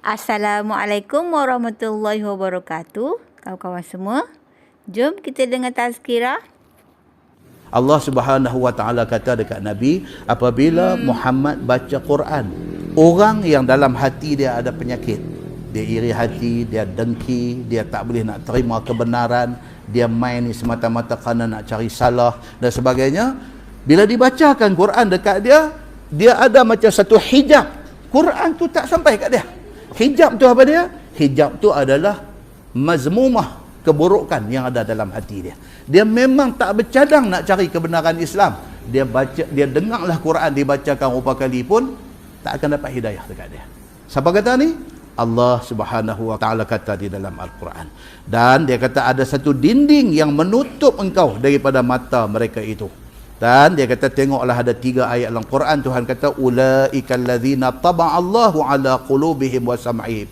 Assalamualaikum warahmatullahi wabarakatuh. Kawan-kawan semua, jom kita dengar tazkirah. Allah Subhanahu wa taala kata dekat Nabi, apabila Muhammad baca Quran, orang yang dalam hati dia ada penyakit, dia iri hati, dia dengki, dia tak boleh nak terima kebenaran, dia main ni semata-mata kerana nak cari salah dan sebagainya, bila dibacakan Quran dekat dia, dia ada macam satu hijab. Quran tu tak sampai kat dia. Hijab tu apa dia? Hijab tu adalah mazmumah, keburukan yang ada dalam hati dia. Dia memang tak bercadang nak cari kebenaran Islam. Dia baca, dia dengarlah Quran dibacakan berapa kali pun tak akan dapat hidayah dekat dia. Siapa kata ni? Allah Subhanahu wa taala kata di dalam Al-Quran. Dan dia kata ada satu dinding yang menutup engkau daripada mata mereka itu. Dan dia kata tengoklah ada 3 ayat dalam Quran. Tuhan kata ulaikal ladzina taba'allahu ala qulubihim wa sam'ihim.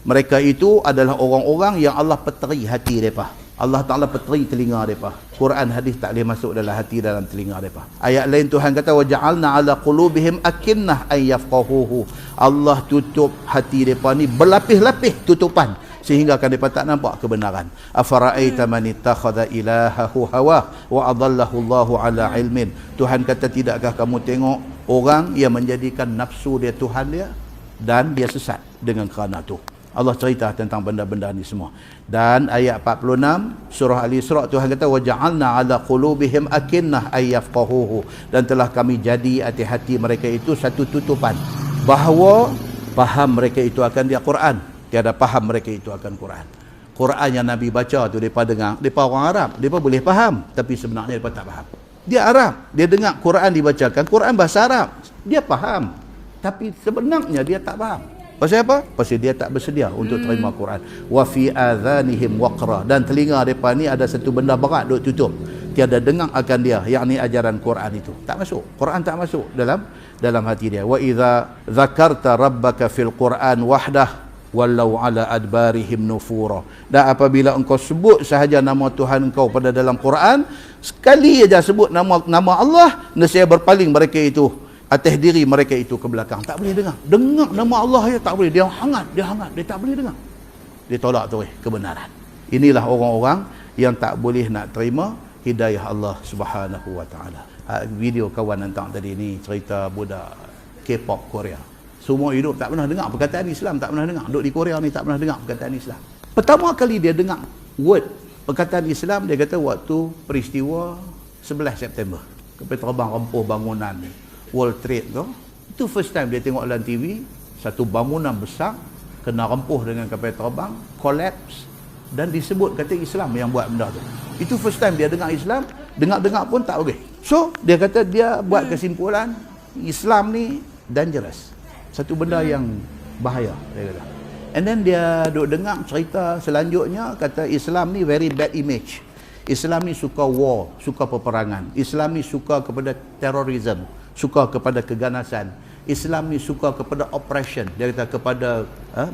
Mereka itu adalah orang-orang yang Allah peteri hati mereka. Allah Ta'ala peteri telinga mereka. Quran hadis tak boleh masuk dalam hati, dalam telinga mereka. Ayat lain Tuhan kata waja'alna ala qulubihim akinnah ay yafqahuhu. Allah tutup hati mereka ni berlapis-lapis tutupan sehingga kan mereka tak nampak kebenaran. Afara'aita man ittakhadha ilahahu hawa wa adallahu Allahu ala ilmin. Tuhan kata tidakkah kamu tengok orang yang menjadikan nafsu dia Tuhan dia dan dia sesat dengan kerana tu. Allah cerita tentang benda-benda ni semua. Dan ayat 46 surah Al-Isra, Tuhan kata waja'alna ala qulubihim akinnah ay yafqahuhu. Dan telah kami jadi hati-hati mereka itu satu tutupan bahawa faham mereka itu akan dia Quran. Tiada faham mereka itu akan Quran. Quran yang Nabi baca tu mereka dengar, mereka orang Arab, mereka boleh faham, tapi sebenarnya mereka tak faham. Dia Arab, dia dengar Quran dibacakan, Quran bahasa Arab, dia faham, tapi sebenarnya dia tak faham. Pasal apa? Pasal dia tak bersedia untuk terima Quran. Wa fi adhanihim waqra. Dan telinga mereka ni ada satu benda berat duk tutup. Tiada dengar akan dia, yakni ajaran Quran itu. Tak masuk. Quran tak masuk dalam hati dia. Wa idza dzakarta rabbaka fil Quran wahdah wallau ala adbarihim nufura. Dan apabila engkau sebut sahaja nama Tuhan engkau pada dalam Quran, sekali aja sebut nama Allah, nescaya berpaling mereka itu atas diri mereka itu ke belakang. Tak boleh dengar. Dengar nama Allah ya tak boleh. Dia hangat, dia tak boleh dengar. Dia tolak terus kebenaran. Inilah orang-orang yang tak boleh nak terima hidayah Allah Subhanahu wa taala. Video kawan hantar tadi ni cerita budak K-pop Korea. Semua hidup tak pernah dengar perkataan Islam, tak pernah dengar. Duduk di Korea ni tak pernah dengar perkataan Islam. Pertama kali dia dengar word perkataan Islam, dia kata waktu peristiwa 11 September. Kapal terbang rempuh bangunan World Trade tu. Itu first time dia tengok dalam TV, satu bangunan besar kena rempuh dengan kapal terbang, collapse, dan disebut kata Islam yang buat benda tu. Itu first time dia dengar Islam, dengar-dengar pun tak boleh. So, dia kata dia buat kesimpulan, Islam ni dangerous. Satu benda yang bahaya, dia kata. And then dia duk dengar cerita selanjutnya, kata Islam ni very bad image. Islam ni suka war, suka peperangan. Islam ni suka kepada terorisme, suka kepada keganasan. Islam ni suka kepada oppression. Dia kata kepada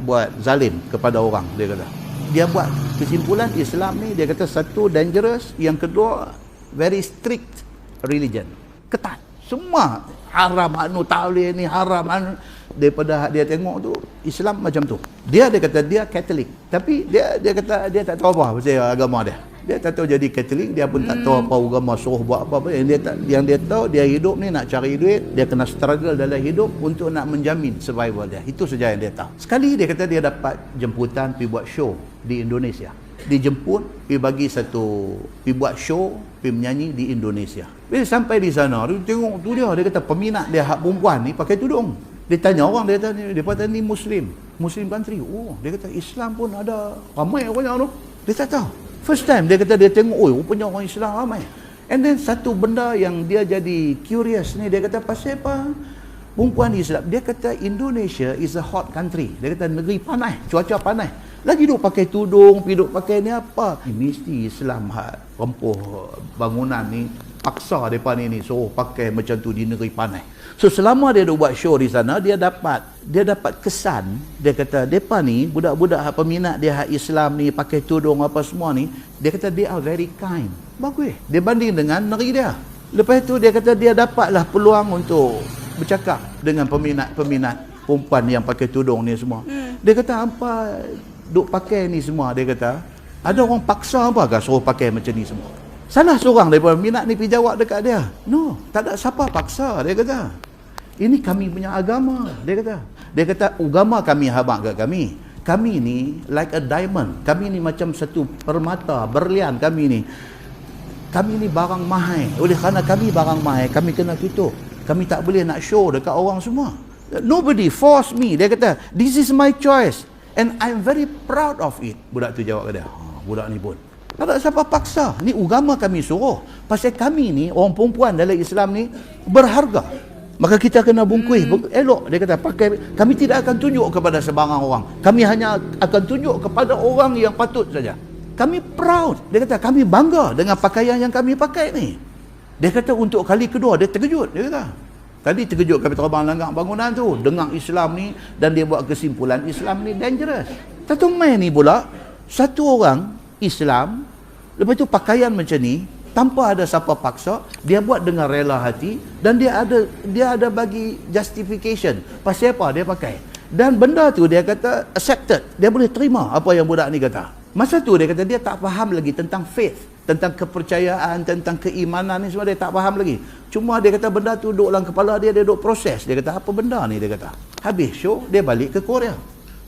buat zalim kepada orang, dia kata. Dia buat kesimpulan Islam ni, dia kata satu dangerous, yang kedua very strict religion. Ketat. Semua haram anu tak boleh ni, haram anu. Daripada dia tengok tu Islam macam tu. Dia kata dia Katolik, tapi dia kata dia tak tahu apa pasal agama dia. Dia tak tahu jadi Katolik, dia pun tak tahu apa agama suruh buat apa-apa. Yang dia tahu dia hidup ni nak cari duit, dia kena struggle dalam hidup untuk nak menjamin survival dia. Itu saja yang dia tahu. Sekali dia kata dia dapat jemputan pergi buat show di Indonesia. Dijemput pergi bagi pergi buat show, pergi menyanyi di Indonesia. Bila sampai di sana, dia tengok tu dia kata peminat dia hak perempuan ni pakai tudung. Dia tanya orang, dia kata ni Muslim country. Oh, dia kata Islam pun ada ramai orang tu. Dia tak tahu. First time dia kata dia tengok, oh rupanya orang Islam ramai. And then satu benda yang dia jadi curious ni, dia kata pasal apa perempuan Islam? Dia kata Indonesia is a hot country. Dia kata negeri panas, cuaca panas. Lagi duk pakai tudung, duk pakai ni apa? Mesti Islam hak rempuh bangunan ni paksa depa ni suruh pakai macam tu di negeri panas. So selama dia duk buat show di sana, dia dapat kesan, dia kata depa ni budak-budak hak peminat dia hak Islam ni pakai tudung apa semua ni, dia kata they are very kind. Bagus. Dia banding dengan negeri dia. Lepas tu dia kata dia dapatlah peluang untuk bercakap dengan peminat-peminat perempuan yang pakai tudung ni semua. Dia kata, hampa duk pakai ni semua. Dia kata, ada orang paksa apa ke suruh pakai macam ni semua? Salah seorang daripada minat ni pergi jawab dekat dia. No, tak ada siapa paksa. Dia kata, ini kami punya agama. Dia kata agama kami habaq kat kami. Kami ni like a diamond. Kami ni macam satu permata, berlian kami ni. Kami ni barang mahal. Oleh kerana kami barang mahal, kami kena tutup. Kami tak boleh nak show dekat orang semua. Nobody force me. Dia kata, this is my choice. And I'm very proud of it. Budak tu jawab ke dia. Budak ni pun. Tak ada siapa paksa. Ni agama kami suruh. Pasal kami ni, orang perempuan dalam Islam ni, berharga. Maka kita kena bungkus. Elok. Dia kata, pakai. Kami tidak akan tunjuk kepada sebarang orang. Kami hanya akan tunjuk kepada orang yang patut saja. Kami proud. Dia kata, kami bangga dengan pakaian yang kami pakai ni. Dia kata, untuk kali kedua, dia terkejut. Dia kata, tadi terkejut kami terbang langgar bangunan tu. Dengar Islam ni, dan dia buat kesimpulan Islam ni dangerous. Satu main ni pula, satu orang Islam, lepas tu pakaian macam ni, tanpa ada siapa paksa, dia buat dengan rela hati, dan dia ada bagi justification. Pasal apa dia pakai. Dan benda tu dia kata accepted. Dia boleh terima apa yang budak ni kata. Masa tu dia kata dia tak faham lagi tentang faith, tentang kepercayaan, tentang keimanan ni semua dia tak faham lagi. Cuma dia kata benda tu duduk dalam kepala dia duduk proses. Dia kata apa benda ni, dia kata. Habis show, dia balik ke Korea.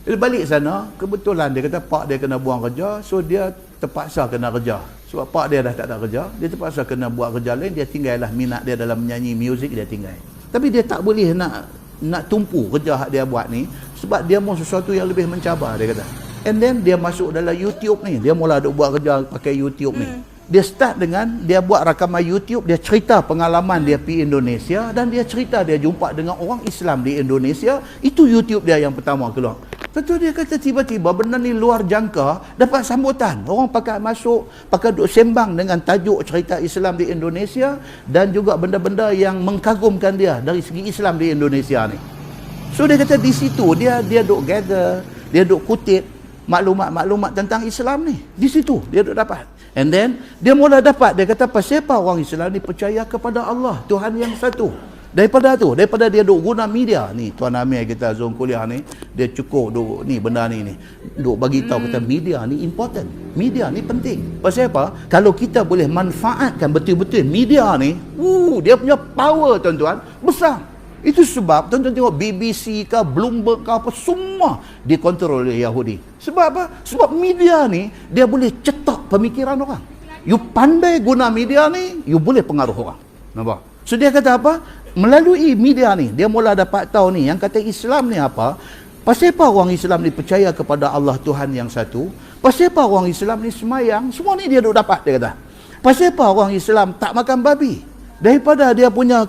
Dia balik sana, kebetulan dia kata pak dia kena buang kerja, so dia terpaksa kena kerja. Sebab pak dia dah tak ada kerja, dia terpaksa kena buat kerja lain, dia tinggallah minat dia dalam menyanyi muzik, dia tinggal. Tapi dia tak boleh nak tumpu kerja hak dia buat ni, sebab dia mahu sesuatu yang lebih mencabar, dia kata. And then dia masuk dalam YouTube ni, dia mula duk buat kerja pakai YouTube ni. Dia start dengan, dia buat rakaman YouTube, dia cerita pengalaman dia pergi Indonesia, dan dia cerita dia jumpa dengan orang Islam di Indonesia. Itu YouTube dia yang pertama keluar. Betul, dia kata tiba-tiba benda ni luar jangka, dapat sambutan. Orang pakai masuk, pakai duk sembang dengan tajuk cerita Islam di Indonesia, dan juga benda-benda yang mengkagumkan dia dari segi Islam di Indonesia ni. So dia kata di situ, dia duk gather, dia duk kutip maklumat-maklumat tentang Islam ni. Di situ dia duk dapat. And then dia mula dapat, dia kata pasal apa orang Islam ni percaya kepada Allah, Tuhan yang satu. Daripada dia duk guna media ni, Tuan Amir kita Zon kuliah ni, dia cukup duk ni benda ni duk bagi tahu kata media ni important. Media ni penting. Pasal apa? Kalau kita boleh manfaatkan betul-betul media ni, dia punya power tuan-tuan besar. Itu sebab tuan-tuan tengok BBC ke Bloomberg ke apa, semua dikontrol oleh Yahudi. Sebab apa? Sebab media ni dia boleh cetak pemikiran orang. You pandai guna media ni, you boleh pengaruh orang. Nampak? So dia kata apa? Melalui media ni dia mula dapat tahu ni yang kata Islam ni apa. Pasal apa orang Islam ni percaya kepada Allah Tuhan yang satu? Pasal apa orang Islam ni semayang? Semua ni dia duk dapat, dia kata. Pasal apa orang Islam tak makan babi? Daripada dia punya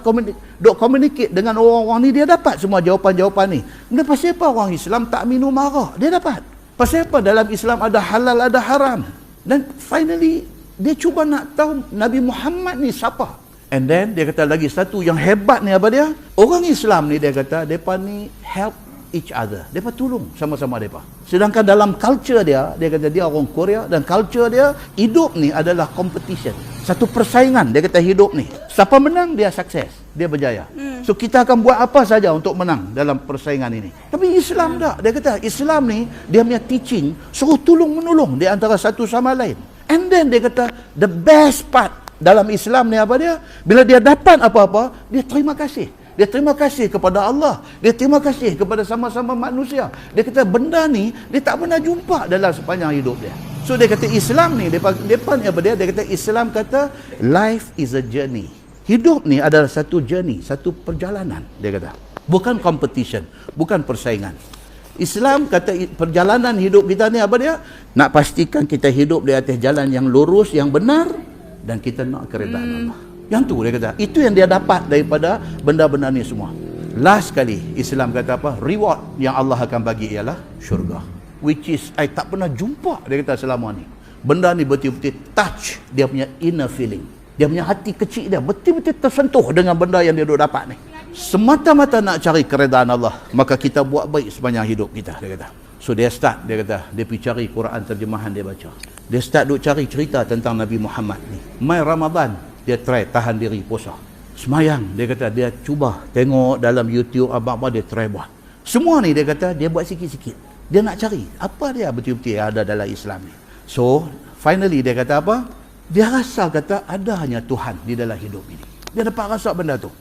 duk communicate dengan orang-orang ni, dia dapat semua jawapan-jawapan ni. Dan pasal apa orang Islam tak minum arak? Dia dapat. Pasal apa dalam Islam ada halal ada haram? Dan finally dia cuba nak tahu Nabi Muhammad ni siapa. And then dia kata lagi satu yang hebat ni apa dia? Orang Islam ni dia kata depa ni help each other. Depa tolong sama-sama depa. Sedangkan dalam culture dia kata dia orang Korea, dan culture dia hidup ni adalah competition. Satu persaingan, dia kata hidup ni. Siapa menang dia sukses, dia berjaya. So kita akan buat apa saja untuk menang dalam persaingan ini. Tapi Islam tak. Dia kata Islam ni dia punya teaching suruh tolong-menolong di antara satu sama lain. And then dia kata the best part dalam Islam ni apa dia? Bila dia dapat apa-apa, dia terima kasih. Dia terima kasih kepada Allah. Dia terima kasih kepada sama-sama manusia. Dia kata benda ni dia tak pernah jumpa dalam sepanjang hidup dia. So dia kata Islam ni, depa ni apa dia? Dia kata Islam kata life is a journey. Hidup ni adalah satu journey, satu perjalanan, dia kata. Bukan competition, bukan persaingan. Islam kata perjalanan hidup kita ni apa dia? Nak pastikan kita hidup di atas jalan yang lurus, yang benar, dan kita nak keredaan Allah. Yang tu dia kata, itu yang dia dapat daripada benda-benda ni semua. Last kali Islam kata apa? Reward yang Allah akan bagi ialah syurga. Which is I tak pernah jumpa, dia kata selama ni. Benda ni betul-betul touch dia punya inner feeling. Dia punya hati kecil dia betul-betul tersentuh dengan benda yang dia duk dapat ni. Semata-mata nak cari keredaan Allah, maka kita buat baik sepanjang hidup kita, dia kata. So dia start, dia kata dia pergi cari Quran terjemahan dia baca. Dia start duk cari cerita tentang Nabi Muhammad ni. Mai Ramadan dia try tahan diri puasa. Semayang dia kata dia cuba tengok dalam YouTube apa-apa, dia try buat. Semua ni dia kata dia buat sikit-sikit. Dia nak cari apa dia betul-betul yang ada dalam Islam ni. So, finally dia kata apa? Dia rasa kata ada hanya Tuhan di dalam hidup ini. Dia dapat rasa benda tu.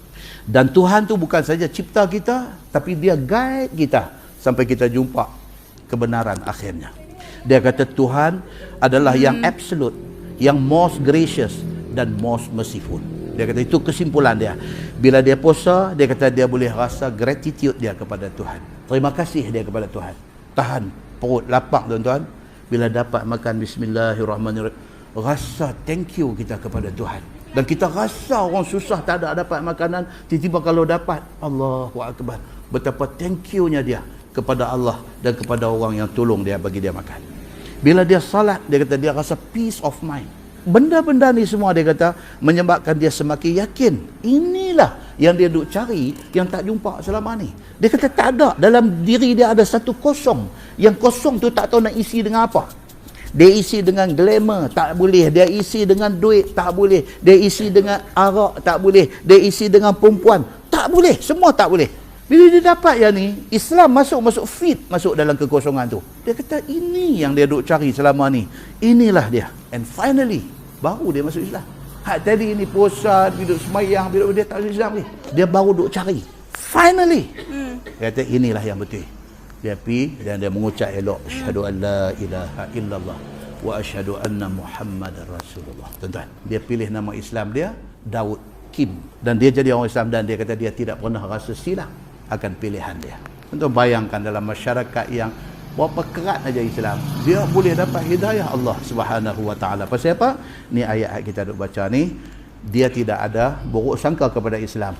Dan Tuhan tu bukan saja cipta kita, tapi dia guide kita sampai kita jumpa kebenaran akhirnya. Dia kata Tuhan adalah yang absolute, yang most gracious dan most merciful. Dia kata itu kesimpulan dia. Bila dia puasa, dia kata dia boleh rasa gratitude dia kepada Tuhan. Terima kasih dia kepada Tuhan. Tahan perut lapar tuan-tuan. Bila dapat makan bismillahirrahmanirrahim, rasa thank you kita kepada Tuhan. Dan kita rasa orang susah tak ada dapat makanan, tiba-tiba kalau dapat, Allahu Akbar. Betapa thank you-nya dia kepada Allah dan kepada orang yang tolong dia bagi dia makan. Bila dia salat, dia kata dia rasa peace of mind. Benda-benda ni semua dia kata menyebabkan dia semakin yakin. Inilah yang dia duk cari, yang tak jumpa selama ni. Dia kata tak ada, dalam diri dia ada satu kosong. Yang kosong tu tak tahu nak isi dengan apa. Dia isi dengan glamour, tak boleh. Dia isi dengan duit, tak boleh. Dia isi dengan arak, tak boleh. Dia isi dengan perempuan, tak boleh. Semua tak boleh. Bila dia dapat yang ni, Islam masuk fit masuk dalam kekosongan tu. Dia kata ini yang dia duk cari selama ni. Inilah dia. And finally, baru dia masuk Islam. Hak tadi ni puasa, duduk semayang, dia tak masuk Islam ni. Dia baru duk cari. Finally. Dia kata inilah yang betul. Dia pergi dan dia mengucap elok. Asyhadu an la ilaha illallah wa asyhadu anna Muhammadar Rasulullah. Tuan-tuan, dia pilih nama Islam dia, Daud Kim. Dan dia jadi orang Islam dan dia kata dia tidak pernah rasa silap akan pilihan dia. Untuk bayangkan dalam masyarakat yang berapa kerat aja Islam, dia boleh dapat hidayah Allah Subhanahu wa taala. Pasal apa? Ni ayat kita duk baca ni, dia tidak ada buruk sangka kepada Islam.